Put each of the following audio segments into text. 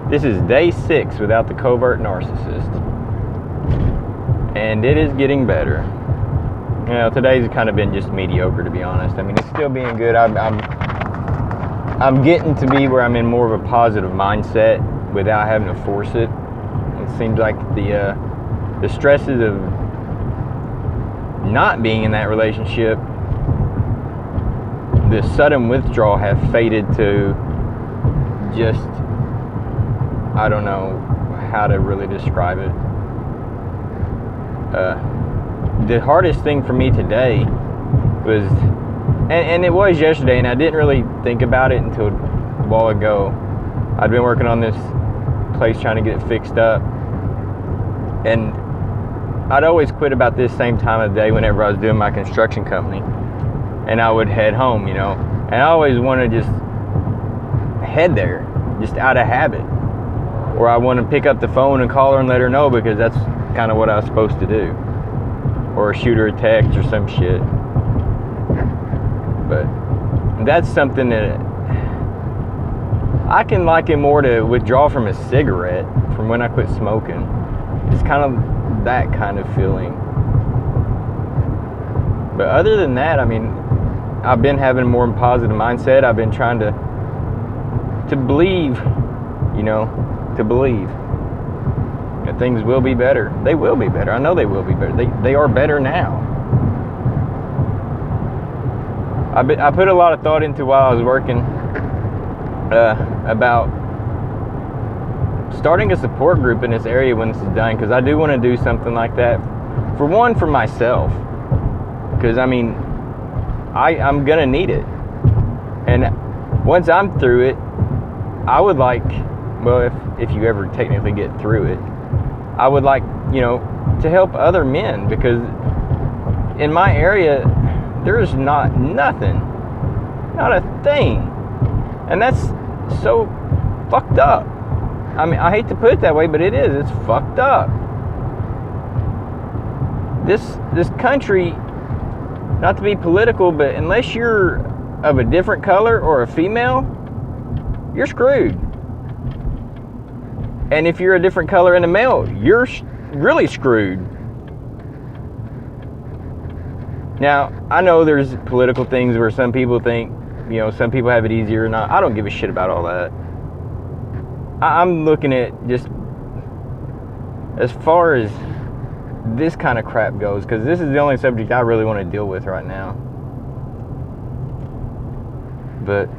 This is day 6 without the covert narcissist, and it is getting better. You know, today's kind of been just mediocre, to be honest. I mean, it's still being good. I'm getting to be where I'm in more of a positive mindset without having to force it. It seems like the stresses of not being in that relationship, the sudden withdrawal, have faded to just, I don't know how to really describe it. The hardest thing for me today was, and it was yesterday, and I didn't really think about it until a while ago. I'd been working on this place trying to get it fixed up, and I'd always quit about this same time of the day whenever I was doing my construction company, and I would head home, you know, and I always want to just head there, just out of habit, or I want to pick up the phone and call her and let her know, because that's kind of what I was supposed to do, or shoot her a text or some shit. But that's something that I can liken more to withdraw from a cigarette from when I quit smoking. It's kind of that kind of feeling. But other than that, I mean, I've been having a more positive mindset. I've been trying to believe, you know, to believe that things will be better. They will be better. I know they will be better. They are better now. I put a lot of thought into while I was working about starting a support group in this area when this is done, because I do want to do something like that. For one, for myself, because I mean, I'm gonna need it, and once I'm through it, I would like, well, if you ever technically get through it, I would like, you know, to help other men, because in my area there's nothing, not a thing, and that's so fucked up. I mean, I hate to put it that way, but it is. It's fucked up. This country, not to be political, but unless you're of a different color or a female, you're screwed. And if you're a different color and a male, you're really screwed. Now, I know there's political things where some people think, you know, some people have it easier or not. I don't give a shit about all that. I'm looking at just as far as this kind of crap goes, because this is the only subject I really want to deal with right now. But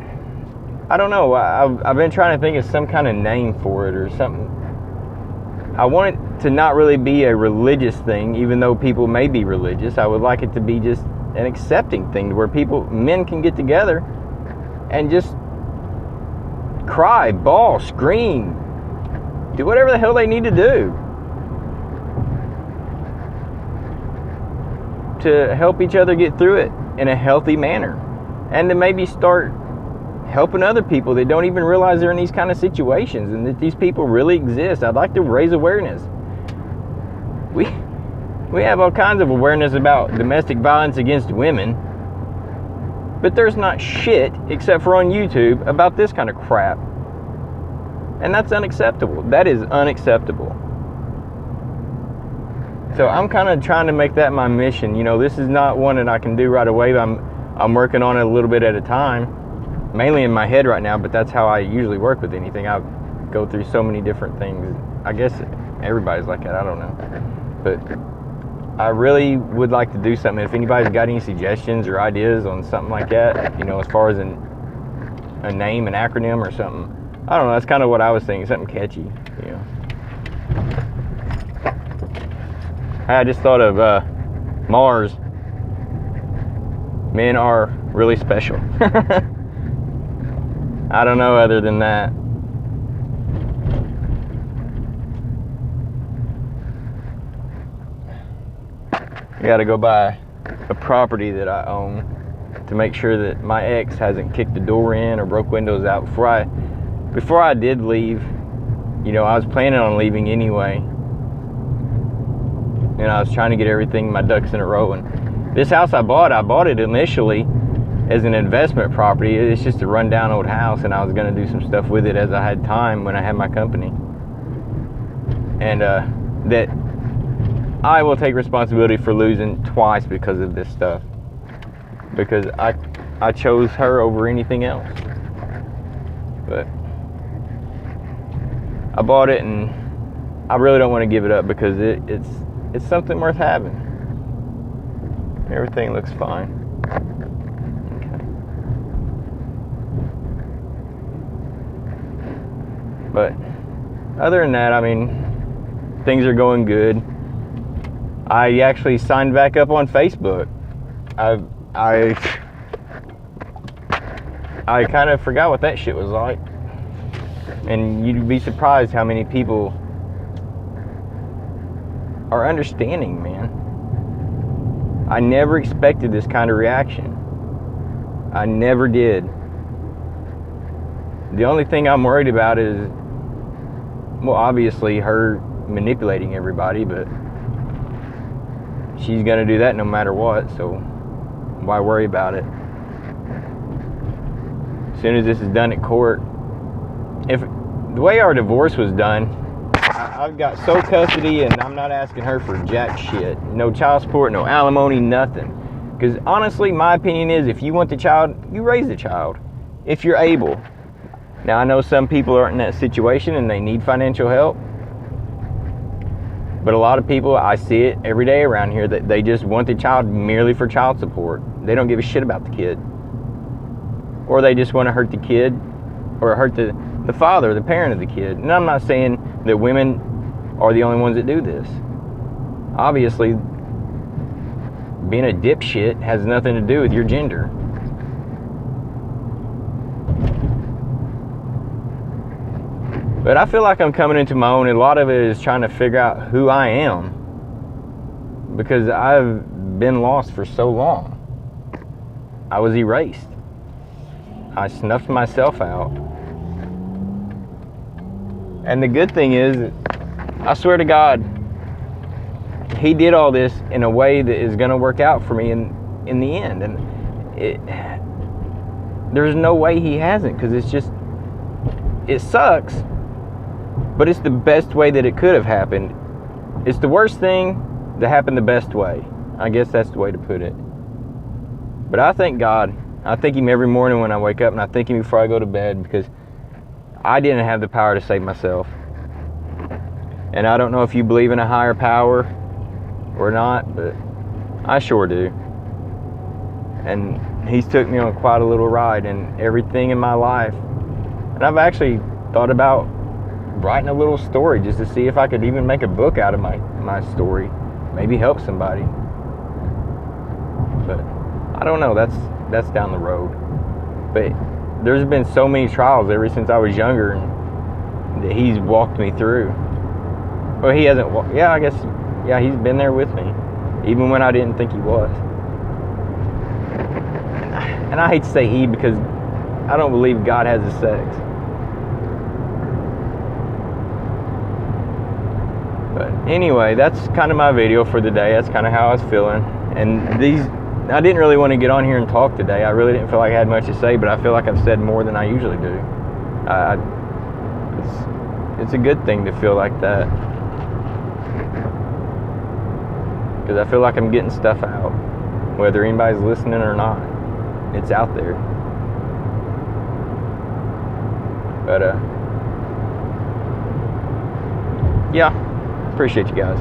I don't know. I've been trying to think of some kind of name for it or something. I want it to not really be a religious thing, even though people may be religious. I would like it to be just an accepting thing, where men can get together and just cry, bawl, scream, do whatever the hell they need to do to help each other get through it in a healthy manner, and to maybe start helping other people that don't even realize they're in these kind of situations and that these people really exist. I'd like to raise awareness. We have all kinds of awareness about domestic violence against women, but there's not shit, except for on YouTube, about this kind of crap. And that's unacceptable. That is unacceptable. So I'm kind of trying to make that my mission. You know, this is not one that I can do right away. I'm working on it a little bit at a time, mainly in my head right now, but that's how I usually work with anything. I go through so many different things. I guess everybody's like that. I don't know. But I really would like to do something. If anybody's got any suggestions or ideas on something like that, you know, as far as a name, an acronym or something, I don't know. That's kind of what I was thinking. Something catchy, you know. I just thought of Mars. Men are really special. I don't know other than that. I gotta go buy a property that I own to make sure that my ex hasn't kicked the door in or broke windows out before I did leave. You know, I was planning on leaving anyway, and I was trying to get everything, my ducks in a row. And this house I bought it initially as an investment property. It's just a rundown old house, and I was going to do some stuff with it as I had time when I had my company. And that I will take responsibility for losing twice because of this stuff. Because I chose her over anything else. But I bought it, and I really don't want to give it up because it's something worth having. Everything looks fine. Okay. But other than that, I mean, things are going good. I actually signed back up on Facebook. I kind of forgot what that shit was like. And you'd be surprised how many people are understanding, man. I never expected this kind of reaction. I never did. The only thing I'm worried about is, well, obviously her manipulating everybody, but she's gonna do that no matter what, so why worry about it? As soon as this is done at court, if the way our divorce was done, I've got sole custody, and I'm not asking her for jack shit. No child support, no alimony, nothing. Because honestly, my opinion is, if you want the child, you raise the child, if you're able. Now, I know some people aren't in that situation and they need financial help. But a lot of people, I see it every day around here, that they just want the child merely for child support. They don't give a shit about the kid. Or they just want to hurt the kid, or hurt the father, the parent of the kid. And I'm not saying that women are the only ones that do this. Obviously, being a dipshit has nothing to do with your gender. But I feel like I'm coming into my own, and a lot of it is trying to figure out who I am. Because I've been lost for so long. I was erased. I snuffed myself out. And the good thing is, I swear to God, he did all this in a way that is going to work out for me in the end. And there's no way he hasn't, because it sucks, but it's the best way that it could have happened. It's the worst thing that happened the best way. I guess that's the way to put it. But I thank God. I thank him every morning when I wake up, and I thank him before I go to bed, because I didn't have the power to save myself. And I don't know if you believe in a higher power or not, but I sure do. And he's took me on quite a little ride in everything in my life. And I've actually thought about writing a little story just to see if I could even make a book out of my story. Maybe help somebody. But I don't know, that's down the road. But there's been so many trials ever since I was younger that he's walked me through. Well, he hasn't walked, he's been there with me, even when I didn't think he was. And I hate to say he, because I don't believe God has a sex. But anyway, that's kind of my video for the day. That's kind of how I was feeling. And I didn't really want to get on here and talk today. I really didn't feel like I had much to say, but I feel like I've said more than I usually do. It's a good thing to feel like that, because I feel like I'm getting stuff out, whether anybody's listening or not. It's out there. But yeah, appreciate you guys.